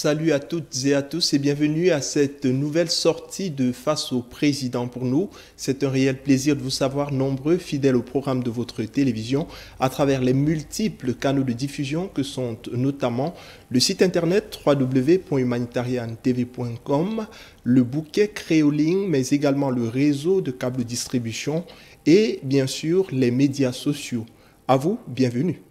Salut à toutes et à tous et bienvenue à cette nouvelle sortie de Face au Président pour nous. C'est un réel plaisir de vous savoir nombreux, fidèles au programme de votre télévision, à travers les multiples canaux de diffusion que sont notamment le site internet www.humanitariantv.com, le bouquet Créoling, mais également le réseau de câbles de distribution et bien sûr les médias sociaux. À vous, bienvenue.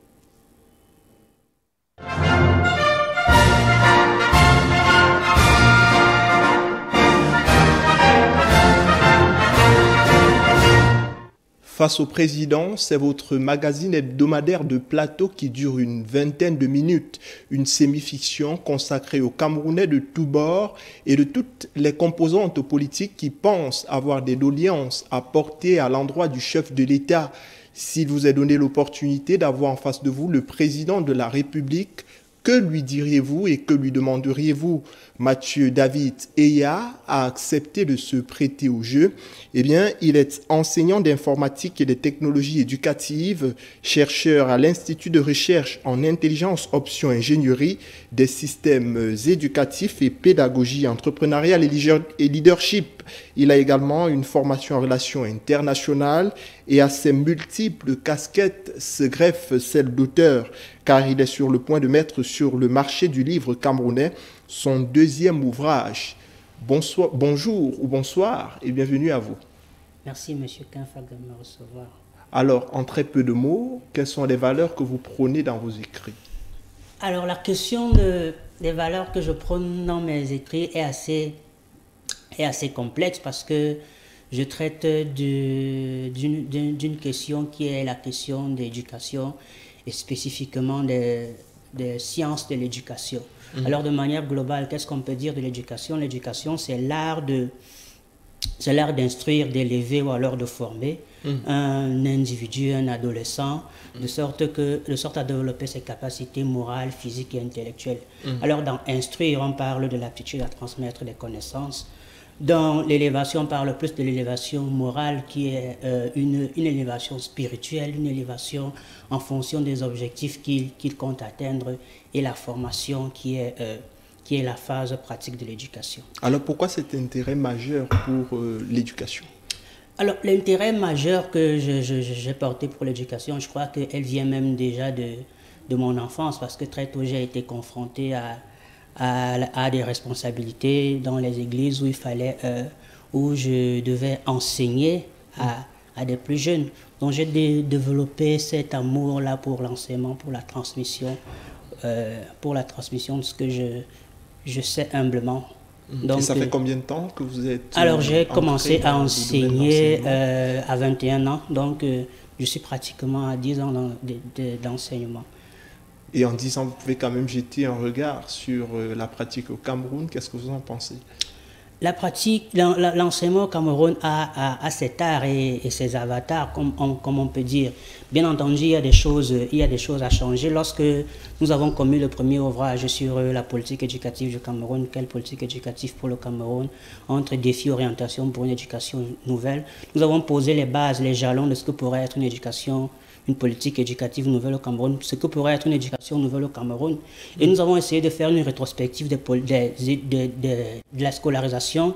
Face au Président, c'est votre magazine hebdomadaire de plateau qui dure une vingtaine de minutes. Une sémi-fiction consacrée aux Camerounais de tous bords et de toutes les composantes politiques qui pensent avoir des doléances à porter à l'endroit du chef de l'État. S'il vous est donné l'opportunité d'avoir en face de vous le Président de la République, que lui diriez-vous et que lui demanderiez-vous? Mathieu David Eya a accepté de se prêter au jeu. Eh bien, il est enseignant d'informatique et de technologies éducatives, chercheur à l'Institut de recherche en intelligence option ingénierie des systèmes éducatifs et pédagogie entrepreneuriale et leadership. Il a également une formation en relations internationales et à ses multiples casquettes se greffe celle d'auteur, car il est sur le point de mettre sur le marché du livre camerounais son deuxième ouvrage. Bonjour ou bonsoir et bienvenue à vous. Merci M. Kinfa de me recevoir. Alors, en très peu de mots, quelles sont les valeurs que vous prônez dans vos écrits? Alors, la question des valeurs que je prône dans mes écrits est assez complexe parce que je traite d'une question qui est la question de l'éducation et spécifiquement des sciences de l'éducation. Alors, de manière globale, qu'est-ce qu'on peut dire de l'éducation? L'éducation, c'est l'art d'instruire, d'élever ou alors de former un individu, un adolescent, de sorte à développer ses capacités morales, physiques et intellectuelles. Alors, dans instruire, on parle de l'aptitude à transmettre des connaissances. Dans l'élévation, on parle plus de l'élévation morale qui est une élévation spirituelle, une élévation en fonction des objectifs qu'il compte atteindre, et la formation qui est la phase pratique de l'éducation. Alors pourquoi cet intérêt majeur pour l'éducation? Alors l'intérêt majeur que j'ai porté pour l'éducation, je crois qu'elle vient même déjà de mon enfance, parce que très tôt j'ai été confronté à des responsabilités dans les églises où je devais enseigner à des plus jeunes. Donc j'ai développé cet amour-là pour l'enseignement, pour la transmission de ce que je sais humblement. Donc, et ça fait combien de temps que vous êtes Alors j'ai commencé à enseigner à 21 ans, donc je suis pratiquement à 10 ans d'enseignement. Et en 10 ans, vous pouvez quand même jeter un regard sur la pratique au Cameroun. Qu'est-ce que vous en pensez? La pratique, l'enseignement au Cameroun a cet art et ses avatars, comme on peut dire. Bien entendu, il y a des choses à changer. Lorsque nous avons commis le premier ouvrage sur la politique éducative du Cameroun, quelle politique éducative pour le Cameroun, entre défis et orientation pour une éducation nouvelle, nous avons posé les bases, les jalons de ce que pourrait être une politique éducative nouvelle au Cameroun, ce que pourrait être une éducation nouvelle au Cameroun. Et nous avons essayé de faire une rétrospective de la scolarisation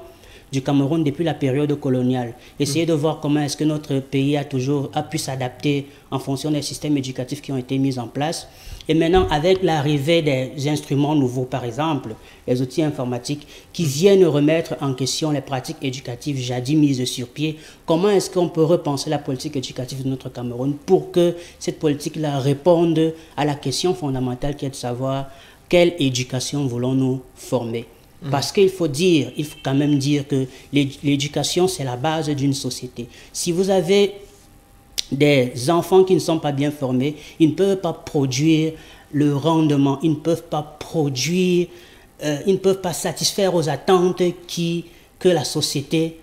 du Cameroun depuis la période coloniale. Essayer de voir comment est-ce que notre pays a pu s'adapter en fonction des systèmes éducatifs qui ont été mis en place. Et maintenant, avec l'arrivée des instruments nouveaux, par exemple, les outils informatiques qui viennent remettre en question les pratiques éducatives jadis mises sur pied, comment est-ce qu'on peut repenser la politique éducative de notre Cameroun pour que cette politique-là réponde à la question fondamentale qui est de savoir quelle éducation voulons-nous former? Parce qu'il faut quand même dire que l'éducation, c'est la base d'une société. Si vous avez des enfants qui ne sont pas bien formés, ils ne peuvent pas produire le rendement, ils ne peuvent pas satisfaire aux attentes que la société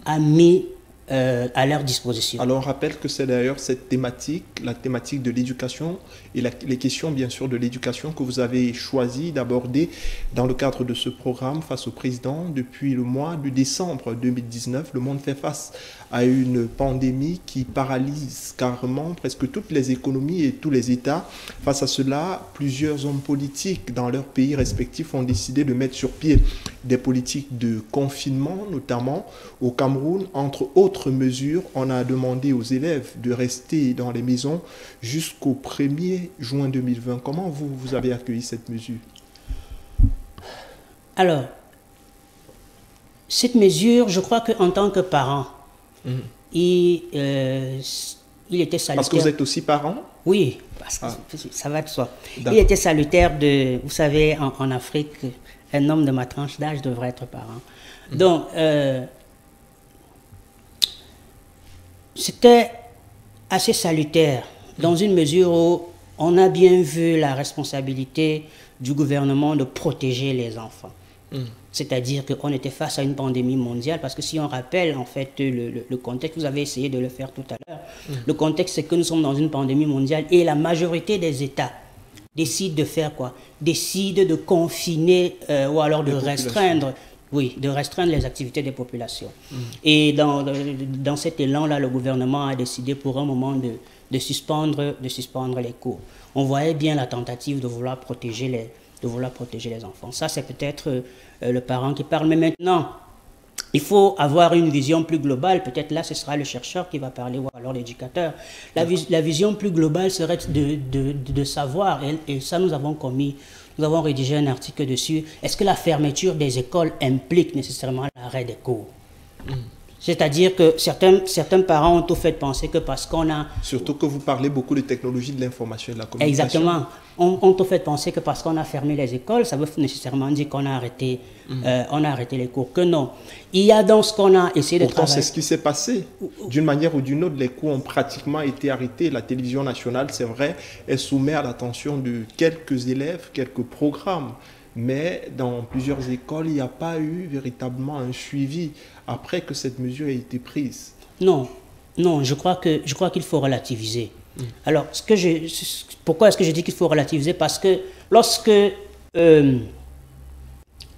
a mis à leur disposition. Alors on rappelle que c'est d'ailleurs cette thématique, la thématique de l'éducation et les questions bien sûr de l'éducation que vous avez choisi d'aborder dans le cadre de ce programme face au président. Depuis le mois de décembre 2019, le monde fait face à une pandémie qui paralyse carrément presque toutes les économies et tous les États. Face à cela, plusieurs hommes politiques dans leurs pays respectifs ont décidé de mettre sur pied des politiques de confinement, notamment au Cameroun. Entre autres mesures, on a demandé aux élèves de rester dans les maisons jusqu'au 1er juin 2020. Comment vous avez accueilli cette mesure? Alors, cette mesure, je crois qu'en tant que parent, il était salutaire. Parce que vous êtes aussi parent? Oui, parce que ça va de soi. Il était salutaire de, vous savez, en Afrique, un homme de ma tranche d'âge devrait être parent. Donc, c'était assez salutaire, dans une mesure où on a bien vu la responsabilité du gouvernement de protéger les enfants. C'est-à-dire qu'on était face à une pandémie mondiale, parce que si on rappelle en fait le contexte, vous avez essayé de le faire tout à l'heure, le contexte c'est que nous sommes dans une pandémie mondiale et la majorité des États décident de faire quoi? Décident de confiner ou alors de restreindre, de restreindre les activités des populations. Et dans cet élan-là, le gouvernement a décidé pour un moment de suspendre les cours. On voyait bien la tentative de vouloir protéger les enfants. Ça, c'est peut-être le parent qui parle. Mais maintenant, il faut avoir une vision plus globale. Peut-être là, ce sera le chercheur qui va parler, ou alors l'éducateur. La vision plus globale serait de savoir, et ça nous avons rédigé un article dessus, est-ce que la fermeture des écoles implique nécessairement l'arrêt des cours? C'est-à-dire que certains parents ont tout fait penser que parce qu'on a... Surtout que vous parlez beaucoup de technologie de l'information et de la communication. Exactement. On tout fait penser que parce qu'on a fermé les écoles, ça veut nécessairement dire qu'on a arrêté, les cours. Que non. Il y a dans ce qu'on a essayé de travailler... c'est ce qui s'est passé. D'une manière ou d'une autre, les cours ont pratiquement été arrêtés. La télévision nationale, c'est vrai, elle soumet à l'attention de quelques élèves, quelques programmes. Mais dans plusieurs écoles, il n'y a pas eu véritablement un suivi après que cette mesure ait été prise. Non, je crois qu'il faut relativiser. Alors, pourquoi est-ce que je dis qu'il faut relativiser? Parce que lorsque les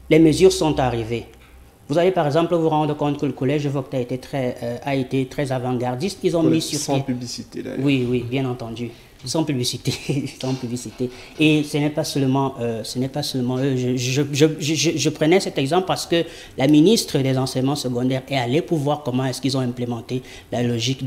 mesures sont arrivées, vous allez par exemple vous rendre compte que le collège Vogt a été très avant-gardiste. Ils ont mis sur pied... Sans publicité d'ailleurs. Oui, bien entendu. Sans publicité, sans publicité. Et ce n'est pas seulement eux. Je prenais cet exemple parce que la ministre des enseignements secondaires est allée pour voir comment est-ce qu'ils ont implémenté la logique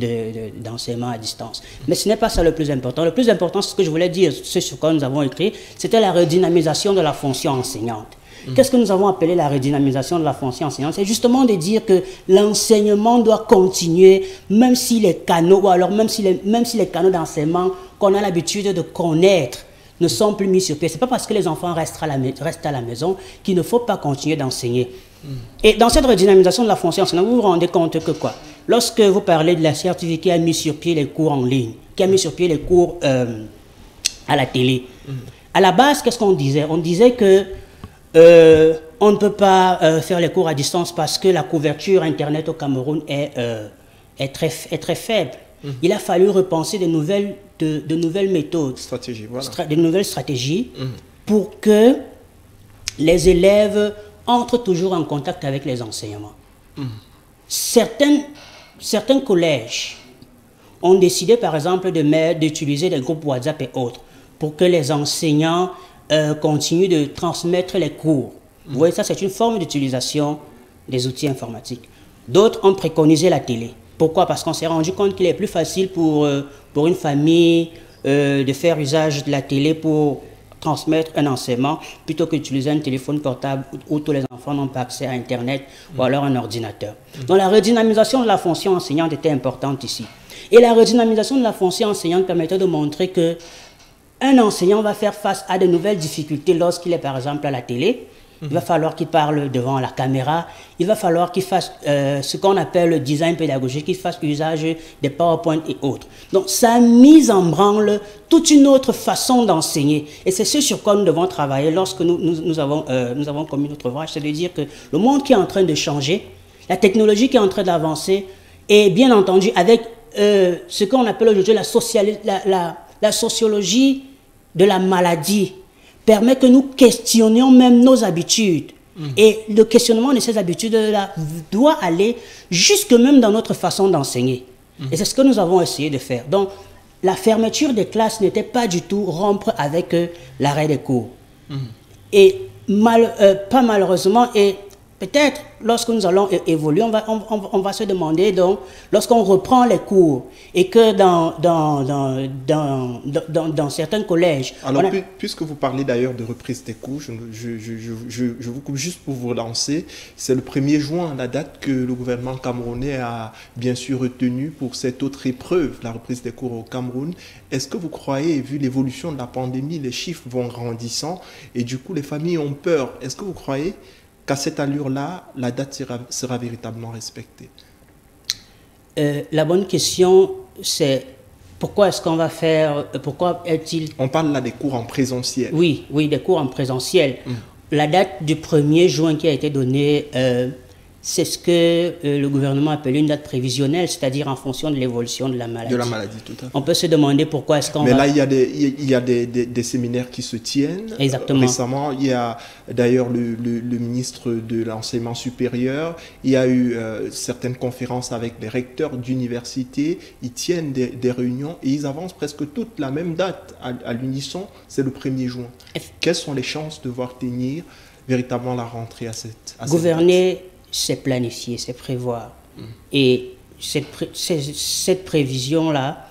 d'enseignement à distance. Mais ce n'est pas ça le plus important. Le plus important, c'est ce que je voulais dire, ce sur quoi nous avons écrit, c'était la redynamisation de la fonction enseignante. Qu'est-ce que nous avons appelé la redynamisation de la fonction enseignante? C'est justement de dire que l'enseignement doit continuer, même si les canaux, ou alors même si les canaux d'enseignement qu'on a l'habitude de connaître ne sont plus mis sur pied. Ce n'est pas parce que les enfants restent à la maison qu'il ne faut pas continuer d'enseigner. Et dans cette redynamisation de la fonction enseignante, vous vous rendez compte que quoi? Lorsque vous parlez de la CRTV qui a mis sur pied les cours en ligne, qui a mis sur pied les cours à la télé, à la base, qu'est-ce qu'on disait? On disait que on ne peut pas faire les cours à distance parce que la couverture Internet au Cameroun est très faible. Il a fallu repenser de nouvelles méthodes, de nouvelles stratégies pour que les élèves entrent toujours en contact avec les enseignements. Certains collèges ont décidé par exemple d'utiliser des groupes WhatsApp et autres pour que les enseignants continue de transmettre les cours. Vous voyez, ça, c'est une forme d'utilisation des outils informatiques. D'autres ont préconisé la télé. Pourquoi? Parce qu'on s'est rendu compte qu'il est plus facile pour une famille de faire usage de la télé pour transmettre un enseignement plutôt que d'utiliser un téléphone portable où tous les enfants n'ont pas accès à Internet ou alors un ordinateur. Donc la redynamisation de la fonction enseignante était importante ici. Et la redynamisation de la fonction enseignante permettait de montrer que un enseignant va faire face à de nouvelles difficultés lorsqu'il est par exemple à la télé. Il va falloir qu'il parle devant la caméra. Il va falloir qu'il fasse ce qu'on appelle le design pédagogique, qu'il fasse usage des PowerPoint et autres. Donc ça a mis en branle toute une autre façon d'enseigner. Et c'est ce sur quoi nous devons travailler lorsque nous avons commis notre ouvrage. C'est de dire que le monde qui est en train de changer, la technologie qui est en train d'avancer, Et bien entendu, avec ce qu'on appelle aujourd'hui la sociologie de la maladie, permet que nous questionnions même nos habitudes. Et le questionnement de ces habitudes-là doit aller jusque même dans notre façon d'enseigner. Et c'est ce que nous avons essayé de faire. Donc, la fermeture des classes n'était pas du tout rompre avec l'arrêt des cours. Et pas malheureusement, et peut-être lorsque nous allons évoluer, on va se demander, donc, lorsqu'on reprend les cours et que dans certains collèges... Alors, puisque vous parlez d'ailleurs de reprise des cours, je vous coupe juste pour vous lancer. C'est le 1er juin, la date que le gouvernement camerounais a bien sûr retenue pour cette autre épreuve, la reprise des cours au Cameroun. Est-ce que vous croyez, vu l'évolution de la pandémie, les chiffres vont grandissant et du coup les familles ont peur? Est-ce que vous croyez qu'à cette allure-là, la date sera véritablement respectée? La bonne question, c'est pourquoi est-ce qu'on va faire, pourquoi est-il... On parle là des cours en présentiel. Oui, des cours en présentiel. La date du 1er juin qui a été donnée, c'est ce que le gouvernement appelle une date prévisionnelle, c'est-à-dire en fonction de l'évolution de la maladie. De la maladie, tout à fait. On peut se demander pourquoi est-ce qu'on va... Mais là, il y a des séminaires qui se tiennent. Exactement. Récemment, il y a d'ailleurs le ministre de l'enseignement supérieur. Il y a eu certaines conférences avec les recteurs d'université. Ils tiennent des réunions et ils avancent presque toute la même date. À l'unisson, c'est le 1er juin. Quelles sont les chances de voir tenir véritablement la rentrée à cette Gouverner, date? C'est planifier, c'est prévoir. Et cette prévision-là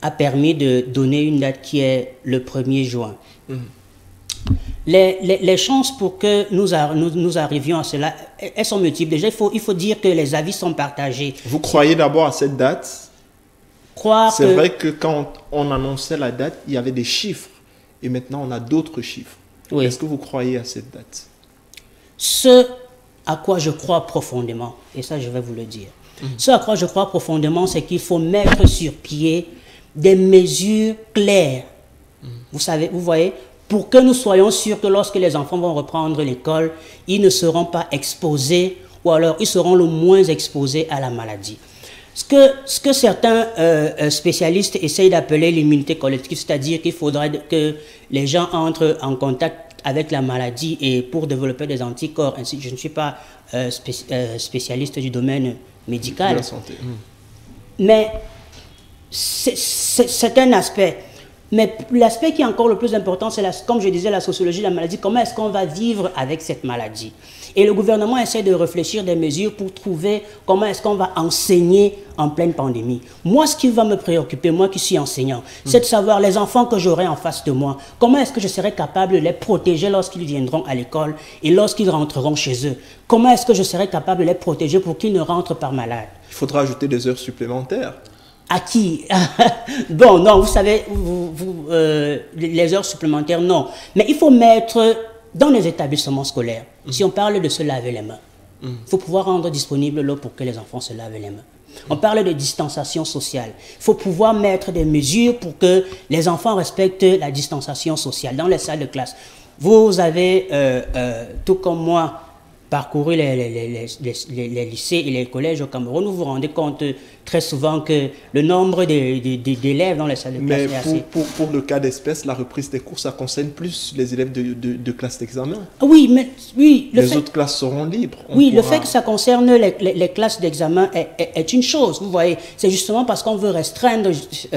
a permis de donner une date qui est le 1er juin. Les chances pour que nous arrivions à cela, elles sont multiples. Déjà, il faut dire que les avis sont partagés. Vous croyez d'abord à cette date? C'est vrai que quand on annonçait la date, il y avait des chiffres. Et maintenant, on a d'autres chiffres. Oui. Est-ce que vous croyez à cette date? Ce à quoi je crois profondément, et ça je vais vous le dire. Ce à quoi je crois profondément, c'est qu'il faut mettre sur pied des mesures claires. Vous voyez, pour que nous soyons sûrs que lorsque les enfants vont reprendre l'école, ils ne seront pas exposés, ou alors ils seront le moins exposés à la maladie. Ce que certains spécialistes essayent d'appeler l'immunité collective, c'est-à-dire qu'il faudrait que les gens entrent en contact avec la maladie et pour développer des anticorps. Ainsi, je ne suis pas spécialiste du domaine médical. De la santé. Mais c'est un aspect. Mais l'aspect qui est encore le plus important, c'est, comme je disais, la sociologie de la maladie. Comment est-ce qu'on va vivre avec cette maladie? Et le gouvernement essaie de réfléchir des mesures pour trouver comment est-ce qu'on va enseigner en pleine pandémie. Moi, ce qui va me préoccuper, moi qui suis enseignant, c'est de savoir les enfants que j'aurai en face de moi, comment est-ce que je serai capable de les protéger lorsqu'ils viendront à l'école et lorsqu'ils rentreront chez eux. Comment est-ce que je serai capable de les protéger pour qu'ils ne rentrent pas malades? Il faudra ajouter des heures supplémentaires. À qui? Bon, non, vous savez, les heures supplémentaires, non. Mais il faut mettre dans les établissements scolaires, si on parle de se laver les mains, il faut pouvoir rendre disponible l'eau pour que les enfants se lavent les mains. On parle de distanciation sociale. Il faut pouvoir mettre des mesures pour que les enfants respectent la distanciation sociale dans les salles de classe. Vous avez, tout comme moi, parcouru les lycées et les collèges au Cameroun. Vous vous rendez compte très souvent que le nombre d'élèves dans les salles de classe est assez... Pour le cas d'espèce, la reprise des cours, ça concerne plus les élèves de classe d'examen. Oui, mais... Oui, les autres classes seront libres. Oui, le fait que ça concerne les classes d'examen est une chose, vous voyez. C'est justement parce qu'on veut restreindre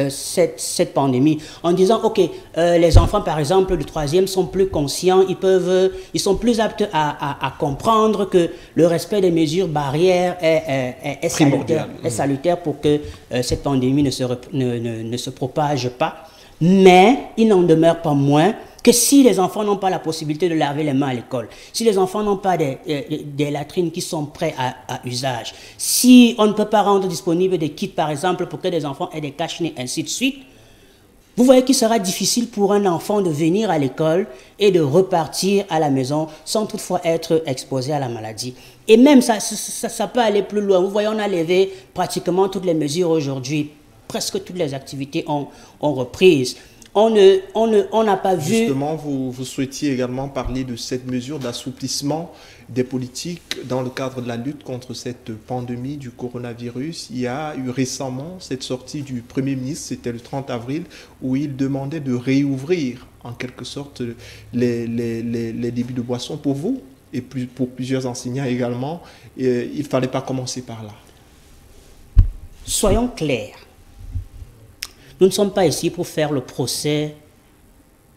cette pandémie en disant, OK, les enfants, par exemple, du 3e sont plus conscients, ils sont plus aptes à comprendre que le respect des mesures barrières est salutaire pour que cette pandémie ne se propage pas. Mais il n'en demeure pas moins que si les enfants n'ont pas la possibilité de laver les mains à l'école, si les enfants n'ont pas des latrines qui sont prêts à usage, si on ne peut pas rendre disponible des kits, par exemple, pour que les enfants aient des cache-nez, ainsi de suite, vous voyez qu'il sera difficile pour un enfant de venir à l'école et de repartir à la maison sans toutefois être exposé à la maladie. Et même ça peut aller plus loin. Vous voyez, on a levé pratiquement toutes les mesures aujourd'hui. Presque toutes les activités ont reprise. On n'a pas vu... Justement, vous souhaitiez également parler de cette mesure d'assouplissement des politiques dans le cadre de la lutte contre cette pandémie du coronavirus. Il y a eu récemment cette sortie du Premier ministre, c'était le 30 avril, où il demandait de réouvrir en quelque sorte les débits de boissons pour vous et pour plusieurs enseignants également. Il ne fallait pas commencer par là. Soyons clairs. Nous ne sommes pas ici pour faire le procès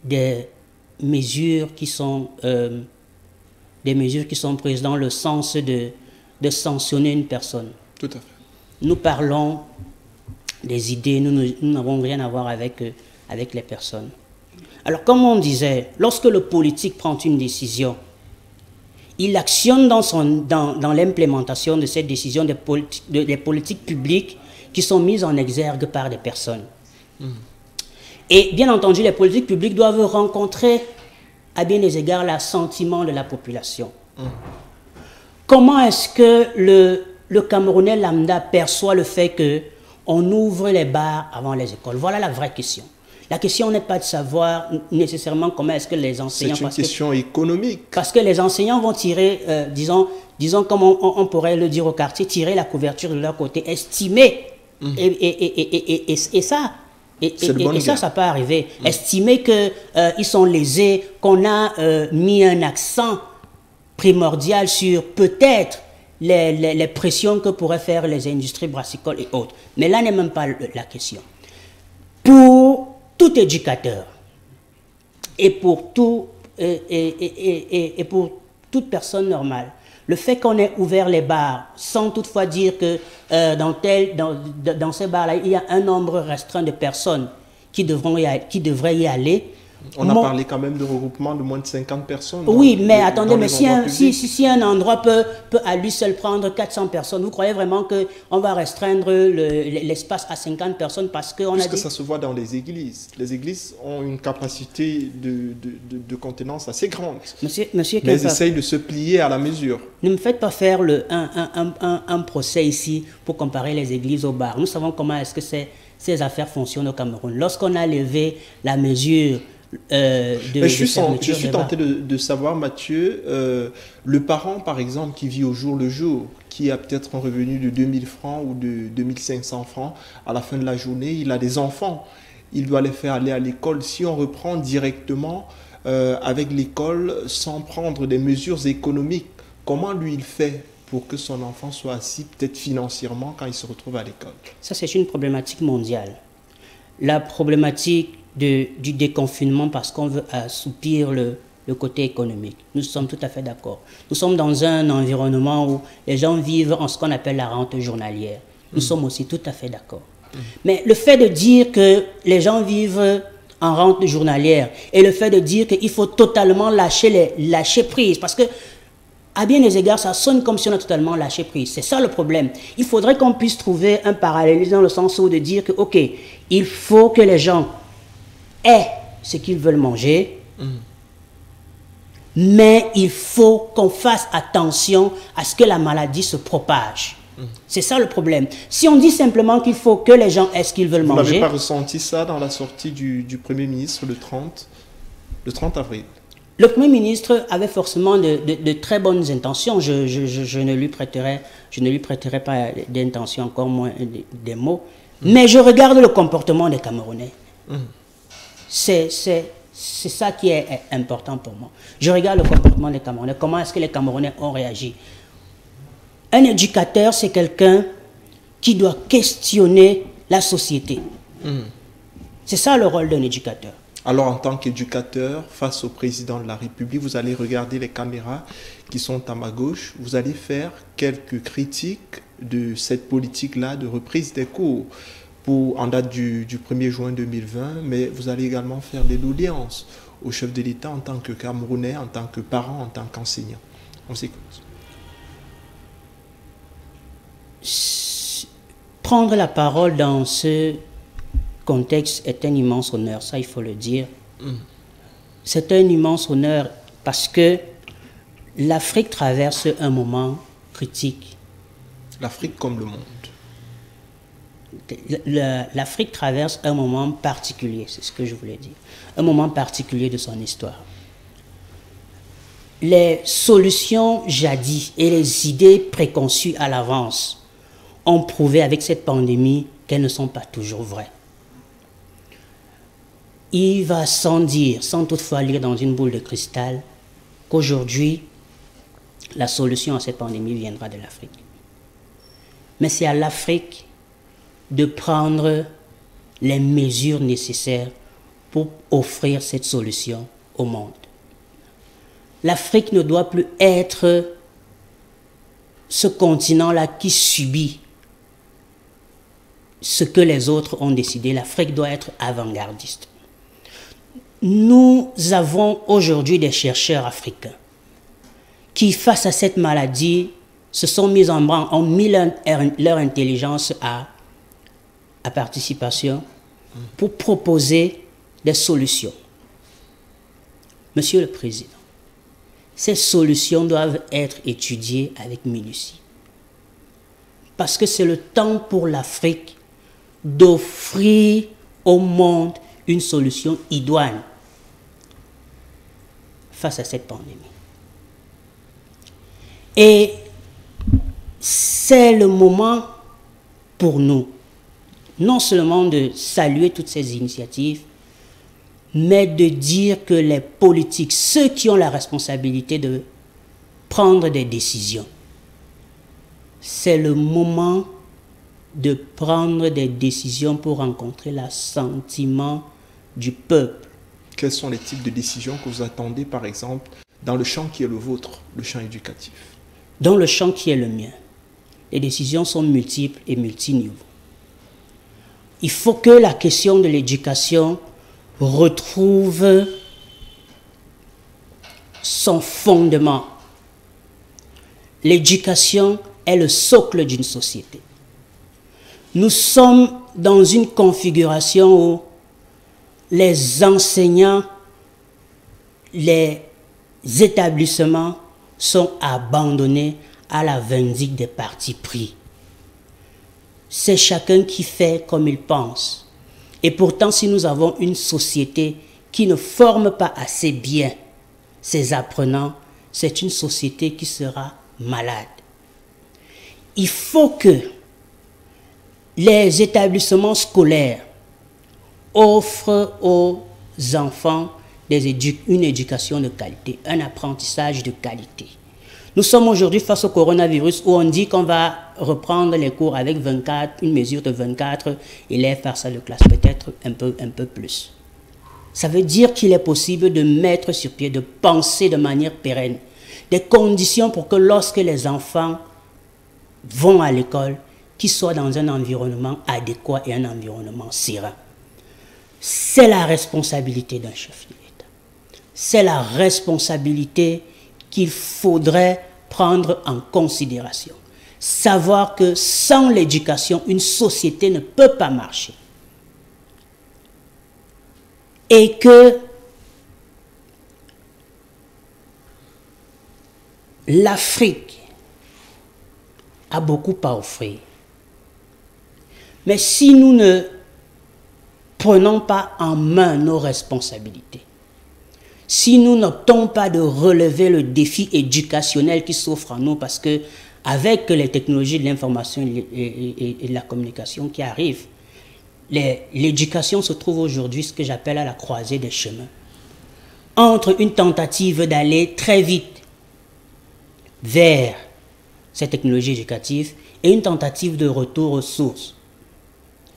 des mesures qui sont prises dans le sens de sanctionner une personne. Tout à fait. Nous parlons des idées, nous n'avons rien à voir avec les personnes. Alors, comme on disait, lorsque le politique prend une décision, il actionne dans l'implémentation de cette décision des politiques publiques qui sont mises en exergue par des personnes. Et bien entendu, les politiques publiques doivent rencontrer à bien des égards l'assentiment de la population. Comment est-ce que le Camerounais lambda perçoit le fait qu'on ouvre les bars avant les écoles? Voilà la vraie question. La question n'est pas de savoir nécessairement comment est-ce que les enseignants... C'est une question économique. Parce que les enseignants vont tirer, disons comme on pourrait le dire au quartier, tirer la couverture de leur côté, estimer, et ça... Et ça peut arriver. Estimer qu'ils sont lésés, qu'on a mis un accent primordial sur peut-être les pressions que pourraient faire les industries brassicoles et autres. Mais là n'est même pas la question. Pour tout éducateur et pour toute personne normale, le fait qu'on ait ouvert les bars sans toutefois dire que dans ces bars-là, il y a un nombre restreint de personnes qui devraient y aller. On a parlé quand même de regroupement de moins de 50 personnes. Oui, mais attendez, mais si un endroit peut à lui seul prendre 400 personnes, vous croyez vraiment qu'on va restreindre l'espace à 50 personnes parce qu'on a dit... Parce que ça se voit dans les églises. Les églises ont une capacité de contenance assez grande. Monsieur mais elles essayent de se plier à la mesure. Ne me faites pas faire un procès ici pour comparer les églises aux bars. Nous savons comment est-ce que ces affaires fonctionnent au Cameroun. Lorsqu'on a levé la mesure... je suis tenté de savoir, Mathieu, le parent, par exemple, qui vit au jour le jour, qui a peut-être un revenu de 2000 francs ou de 2500 francs, à la fin de la journée, il a des enfants. Il doit les faire aller à l'école. Si on reprend directement avec l'école, sans prendre des mesures économiques, comment lui il fait pour que son enfant soit assis, peut-être financièrement, quand il se retrouve à l'école? Ça, c'est une problématique mondiale. La problématique du déconfinement parce qu'on veut assouplir le côté économique. Nous sommes tout à fait d'accord. Nous sommes dans un environnement où les gens vivent en ce qu'on appelle la rente journalière. Nous sommes aussi tout à fait d'accord. Mais le fait de dire que les gens vivent en rente journalière et le fait de dire qu'il faut totalement lâcher prise, parce que à bien des égards, ça sonne comme si on a totalement lâché prise. C'est ça le problème. Il faudrait qu'on puisse trouver un parallélisme dans le sens où de dire que, ok, il faut que les gens aient ce qu'ils veulent manger, mais il faut qu'on fasse attention à ce que la maladie se propage. C'est ça le problème. Si on dit simplement qu'il faut que les gens aient ce qu'ils veulent manger... Vous n'avez pas ressenti ça dans la sortie du Premier ministre le 30 avril? Le Premier ministre avait forcément de très bonnes intentions. Je ne lui prêterai pas d'intention, encore moins des mots. Mais je regarde le comportement des Camerounais. C'est ça qui est important pour moi. Je regarde le comportement des Camerounais. Comment est-ce que les Camerounais ont réagi? Un éducateur, c'est quelqu'un qui doit questionner la société. C'est ça le rôle d'un éducateur. Alors, en tant qu'éducateur, face au président de la République, vous allez regarder les caméras qui sont à ma gauche. Vous allez faire quelques critiques de cette politique-là de reprise des cours en date du 1er juin 2020, mais vous allez également faire des doléances au chef de l'État en tant que Camerounais, en tant que parent, en tant qu'enseignant. On s'écoute. Prendre la parole dans ce contexte est un immense honneur, ça il faut le dire. C'est un immense honneur parce que l'Afrique traverse un moment critique. L'Afrique comme le monde. L'Afrique traverse un moment particulier, c'est ce que je voulais dire, un moment particulier de son histoire. Les solutions jadis et les idées préconçues à l'avance ont prouvé avec cette pandémie qu'elles ne sont pas toujours vraies. Il va sans dire, sans toutefois lire dans une boule de cristal, qu'aujourd'hui, la solution à cette pandémie viendra de l'Afrique. Mais c'est à l'Afrique de prendre les mesures nécessaires pour offrir cette solution au monde. L'Afrique ne doit plus être ce continent-là qui subit ce que les autres ont décidé. L'Afrique doit être avant-gardiste. Nous avons aujourd'hui des chercheurs africains qui, face à cette maladie, se sont mis en branle, ont mis leur intelligence à participation pour proposer des solutions. Monsieur le Président, ces solutions doivent être étudiées avec minutie. Parce que c'est le temps pour l'Afrique d'offrir au monde une solution idoine face à cette pandémie. Et c'est le moment pour nous, non seulement de saluer toutes ces initiatives, mais de dire que les politiques, ceux qui ont la responsabilité de prendre des décisions, c'est le moment de prendre des décisions pour rencontrer l'assentiment du peuple. Quels sont les types de décisions que vous attendez, par exemple, dans le champ qui est le vôtre, le champ éducatif? Dans le champ qui est le mien, les décisions sont multiples et multiniveaux. Il faut que la question de l'éducation retrouve son fondement. L'éducation est le socle d'une société. Nous sommes dans une configuration où les enseignants, les établissements sont abandonnés à la vindicte des partis pris. C'est chacun qui fait comme il pense. Et pourtant, si nous avons une société qui ne forme pas assez bien ses apprenants, c'est une société qui sera malade. Il faut que les établissements scolaires offrent aux enfants une éducation de qualité, un apprentissage de qualité. Nous sommes aujourd'hui face au coronavirus où on dit qu'on va reprendre les cours avec 24, une mesure de 24 élèves par salle de classe, peut-être un peu plus. Ça veut dire qu'il est possible de mettre sur pied, de penser de manière pérenne, des conditions pour que lorsque les enfants vont à l'école, qu'ils soient dans un environnement adéquat et un environnement serein. C'est la responsabilité d'un chef de l'État. C'est la responsabilité qu'il faudrait prendre en considération. Savoir que sans l'éducation, une société ne peut pas marcher. Et que l'Afrique a beaucoup à offrir. Mais si nous ne prenons pas en main nos responsabilités, si nous n'optons pas de relever le défi éducationnel qui s'offre à nous, parce que avec les technologies de l'information et de la communication qui arrivent, l'éducation se trouve aujourd'hui ce que j'appelle à la croisée des chemins. Entre une tentative d'aller très vite vers ces technologies éducatives et une tentative de retour aux sources.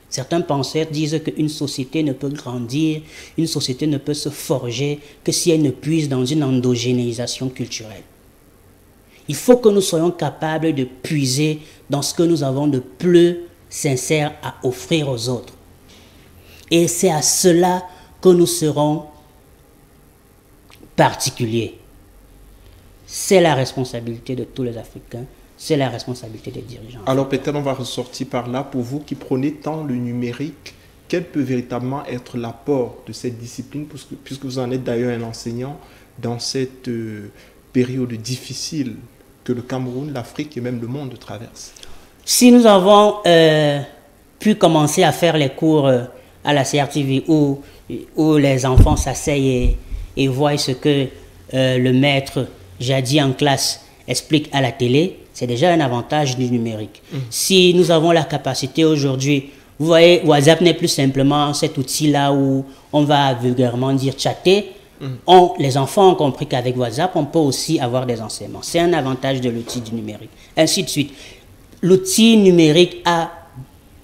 Certains penseurs disent qu'une société ne peut grandir, une société ne peut se forger que si elle ne puise dans une endogénéisation culturelle. Il faut que nous soyons capables de puiser dans ce que nous avons de plus sincère à offrir aux autres. Et c'est à cela que nous serons particuliers. C'est la responsabilité de tous les Africains. C'est la responsabilité des dirigeants. Alors peut-être on va ressortir par là, pour vous qui prenez tant le numérique, quel peut véritablement être l'apport de cette discipline, puisque vous en êtes d'ailleurs un enseignant, dans cette période difficile que le Cameroun, l'Afrique et même le monde traversent? Si nous avons pu commencer à faire les cours à la CRTV où les enfants s'asseyent et voient ce que le maître jadis en classe explique à la télé, c'est déjà un avantage du numérique. Si nous avons la capacité aujourd'hui, vous voyez, WhatsApp n'est plus simplement cet outil-là où on va vulgairement dire chatter. Les enfants ont compris qu'avec WhatsApp, on peut aussi avoir des enseignements. C'est un avantage de l'outil du numérique. Ainsi de suite. L'outil numérique a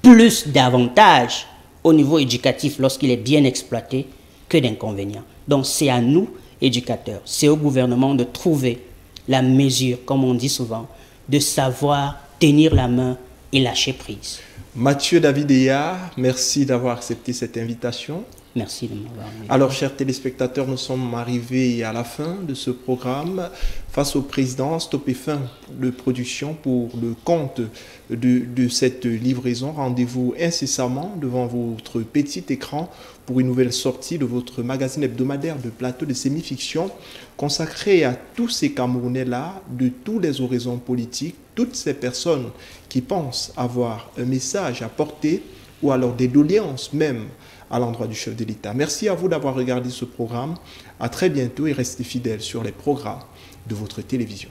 plus d'avantages au niveau éducatif lorsqu'il est bien exploité que d'inconvénients. Donc c'est à nous, éducateurs, c'est au gouvernement de trouver la mesure, comme on dit souvent, de savoir tenir la main et lâcher prise. Mathieu David Eya, merci d'avoir accepté cette invitation. Merci de m'avoir invité. Alors, chers téléspectateurs, nous sommes arrivés à la fin de ce programme. Face au président, Stop et Fin de production pour le compte de cette livraison. Rendez-vous incessamment devant votre petit écran pour une nouvelle sortie de votre magazine hebdomadaire de plateau de sémi-fiction consacré à tous ces Camerounais-là, de tous les horizons politiques, toutes ces personnes qui pensent avoir un message à porter ou alors des doléances même à l'endroit du chef de l'État. Merci à vous d'avoir regardé ce programme. À très bientôt et restez fidèles sur les programmes de votre télévision.